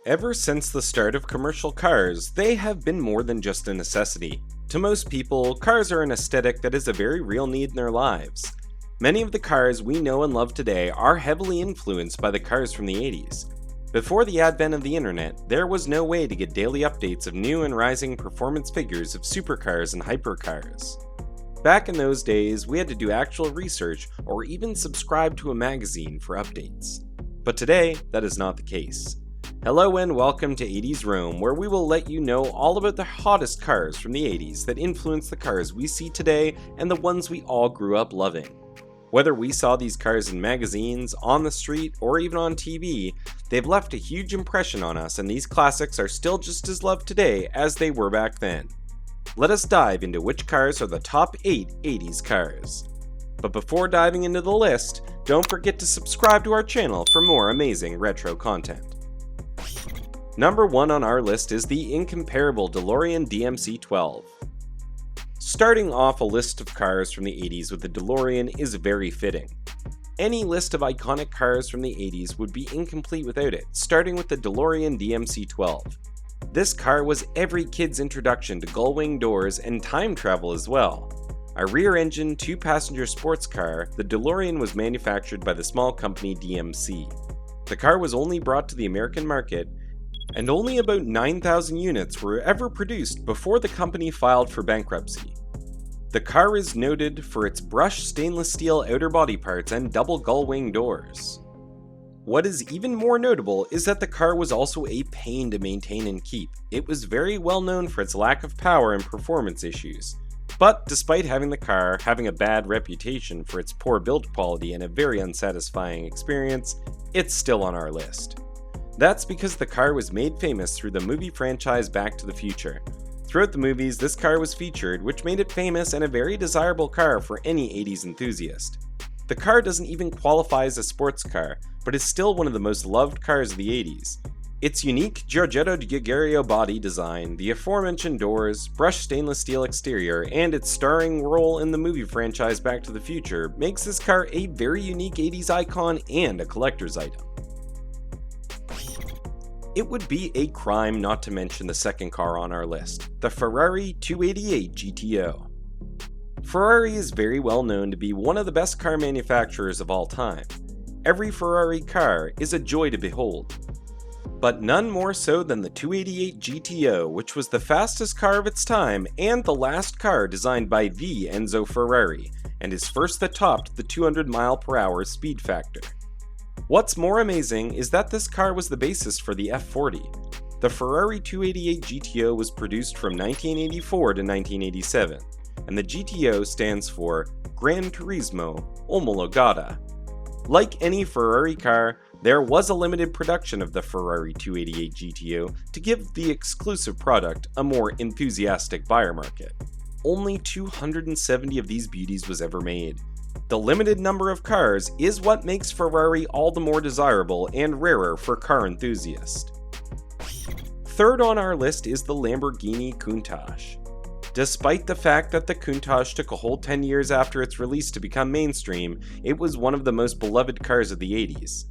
Ever since the start of commercial cars, they have been more than just a necessity. To most people, cars are an aesthetic that is a very real need in their lives. Many of the cars we know and love today are heavily influenced by the cars from the 80s. Before the advent of the internet, there was no way to get daily updates of new and rising performance figures of supercars and hypercars. Back in those days, we had to do actual research or even subscribe to a magazine for updates. But today, that is not the case. Hello and welcome to 80s Rome, where we will let you know all about the hottest cars from the 80s that influence the cars we see today and the ones we all grew up loving. Whether we saw these cars in magazines, on the street, or even on TV, they've left a huge impression on us, and these classics are still just as loved today as they were back then. Let us dive into which cars are the top 8 80s cars. But before diving into the list, don't forget to subscribe to our channel for more amazing retro content. Number 1 on our list is the incomparable DeLorian DMC12. Starting off a list of cars from the 80s with the DeLorian is very fitting. Any list of iconic cars from the 80s would be incomplete without it, starting with the DeLorian DMC12. This car was every kid's introduction to gull-wing doors and time travel as well. A rear-engine, 2-passenger sports car, the DeLorian was manufactured by the small company DMC. The car was only brought to the American market, and only about 9,000 units were ever produced before the company filed for bankruptcy. The car is noted for its brushed stainless steel outer body parts and double gull-wing doors. What is even more notable is that the car was also a pain to maintain and keep. It was very well known for its lack of power and performance issues. But despite having the car having a bad reputation for its poor build quality and a very unsatisfying experience, it's still on our list. That's because the car was made famous through the movie franchise Back to the Future. Throughout the movies, this car was featured, which made it famous and a very desirable car for any 80s enthusiast. The car doesn't even qualify as a sports car, but is still one of the most loved cars of the 80s. Its unique Giorgetto di Gregorio body design, the aforementioned doors, brushed stainless steel exterior, and its starring role in the movie franchise Back to the Future makes this car a very unique 80s icon and a collector's item. It would be a crime not to mention the second car on our list, the Ferrari 288 GTO. Ferrari is very well known to be one of the best car manufacturers of all time. Every Ferrari car is a joy to behold. But none more so than the 288 GTO, which was the fastest car of its time and the last car designed by the Enzo Ferrari, and his first that topped the 200 mph speed factor. What's more amazing is that this car was the basis for the F40. The Ferrari 288 GTO was produced from 1984 to 1987, and the GTO stands for Gran Turismo Omologata. Like any Ferrari car, there was a limited production of the Ferrari 288 GTO to give the exclusive product a more enthusiastic buyer market. Only 270 of these beauties was ever made. The limited number of cars is what makes Ferrari all the more desirable and rarer for car enthusiasts. Third on our list is the Lamborghini Countach. Despite the fact that the Countach took a whole 10 years after its release to become mainstream, it was one of the most beloved cars of the 80s.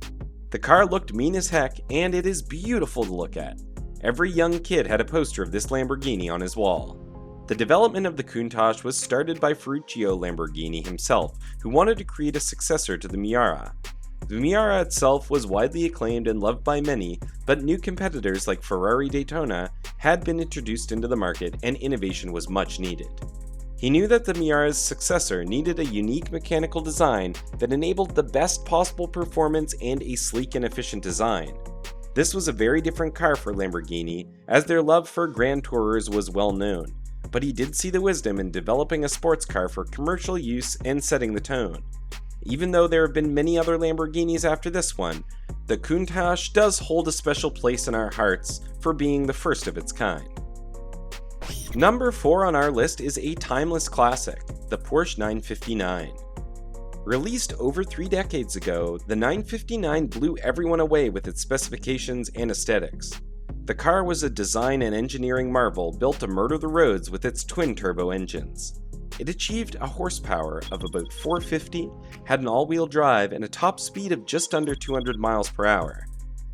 The car looked mean as heck, and it is beautiful to look at. Every young kid had a poster of this Lamborghini on his wall. The development of the Countach was started by Ferruccio Lamborghini himself, who wanted to create a successor to the Miura. The Miura itself was widely acclaimed and loved by many, but new competitors like Ferrari Daytona had been introduced into the market and innovation was much needed. He knew that the Miura's successor needed a unique mechanical design that enabled the best possible performance and a sleek and efficient design. This was a very different car for Lamborghini, as their love for Grand Tourers was well known. But he did see the wisdom in developing a sports car for commercial use and setting the tone. Even though there have been many other Lamborghinis after this one, the Countach does hold a special place in our hearts for being the first of its kind. Number 4 on our list is a timeless classic, the Porsche 959. Released over 3 decades ago, the 959 blew everyone away with its specifications and aesthetics. The car was a design and engineering marvel built to murder the roads with its twin-turbo engines. It achieved a horsepower of about 450, had an all-wheel drive, and a top speed of just under 200 miles per hour.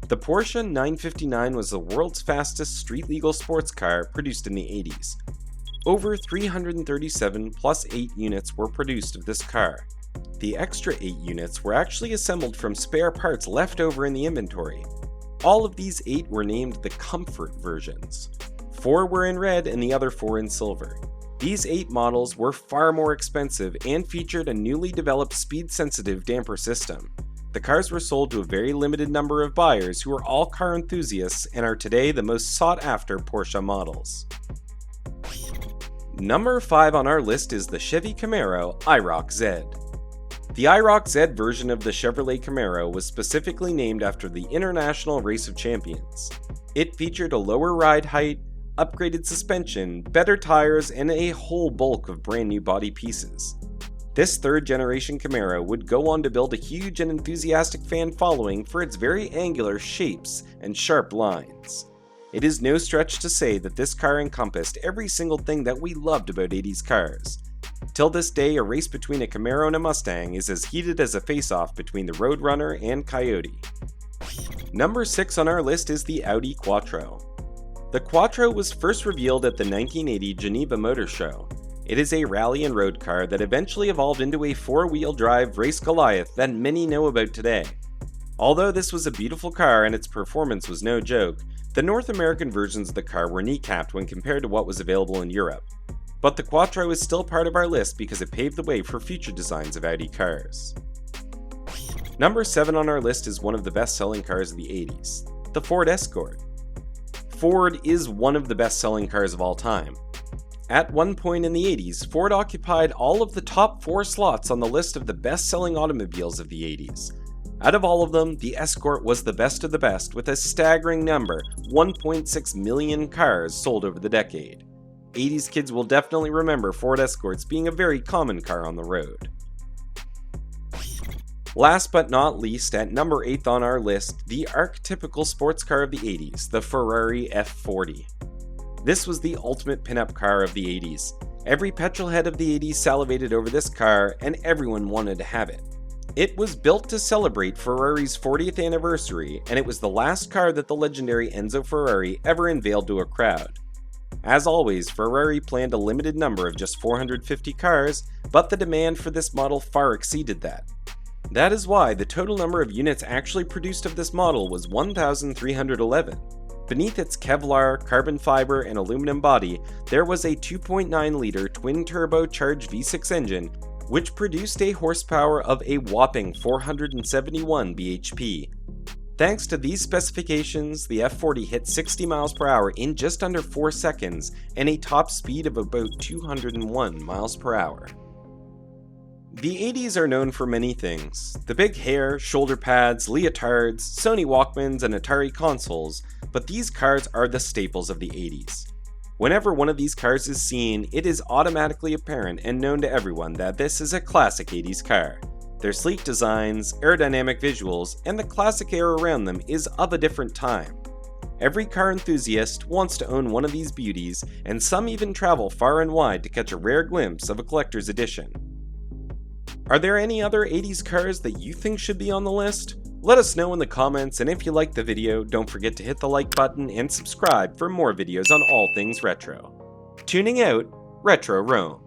The Porsche 959 was the world's fastest street-legal sports car produced in the 80s. Over 337 plus 8 units were produced of this car. The extra 8 units were actually assembled from spare parts left over in the inventory. All of these 8 were named the Comfort versions. 4 were in red and the other 4 in silver. These 8 models were far more expensive and featured a newly developed speed-sensitive damper system. The cars were sold to a very limited number of buyers who are all car enthusiasts and are today the most sought-after Porsche models. Number 5 on our list is the Chevy Camaro IROC-Z. The IROC-Z version of the Chevrolet Camaro was specifically named after the International Race of Champions. It featured a lower ride height, upgraded suspension, better tires, and a whole bulk of brand new body pieces. This third-generation Camaro would go on to build a huge and enthusiastic fan following for its very angular shapes and sharp lines. It is no stretch to say that this car encompassed every single thing that we loved about 80s cars. Till this day, a race between a Camaro and a Mustang is as heated as a face-off between the Roadrunner and Coyote. Number 6 on our list is the Audi Quattro. The Quattro was first revealed at the 1980 Geneva Motor Show. It is a rally and road car that eventually evolved into a 4-wheel drive race Goliath that many know about today. Although this was a beautiful car and its performance was no joke, the North American versions of the car were kneecapped when compared to what was available in Europe. But the Quattro is still part of our list because it paved the way for future designs of Audi cars. Number 7 on our list is one of the best-selling cars of the 80s, the Ford Escort. Ford is one of the best-selling cars of all time. At one point in the 80s, Ford occupied all of the top 4 slots on the list of the best-selling automobiles of the 80s. Out of all of them, the Escort was the best of the best with a staggering number, 1.6 million cars sold over the decade. 80s kids will definitely remember Ford Escorts being a very common car on the road. Last but not least, at number 8 on our list, the archetypical sports car of the 80s, the Ferrari F40. This was the ultimate pinup car of the 80s. Every petrolhead of the 80s salivated over this car, and everyone wanted to have it. It was built to celebrate Ferrari's 40th anniversary, and it was the last car that the legendary Enzo Ferrari ever unveiled to a crowd. As always, Ferrari planned a limited number of just 450 cars, but the demand for this model far exceeded that. That is why the total number of units actually produced of this model was 1,311. Beneath its Kevlar, carbon fiber, and aluminum body, there was a 2.9-liter twin-turbocharged V6 engine, which produced a horsepower of a whopping 471 bhp. Thanks to these specifications, the F40 hit 60 miles per hour in just under 4 seconds and a top speed of about 201 miles per hour. The 80s are known for many things: the big hair, shoulder pads, leotards, Sony Walkmans, and Atari consoles, but these cars are the staples of the 80s. Whenever one of these cars is seen, it is automatically apparent and known to everyone that this is a classic 80s car. Their sleek designs, aerodynamic visuals, and the classic air around them is of a different time. Every car enthusiast wants to own one of these beauties, and some even travel far and wide to catch a rare glimpse of a collector's edition. Are there any other 80s cars that you think should be on the list? Let us know in the comments, and if you liked the video, don't forget to hit the like button and subscribe for more videos on all things retro. Tuning out, Retro Rome.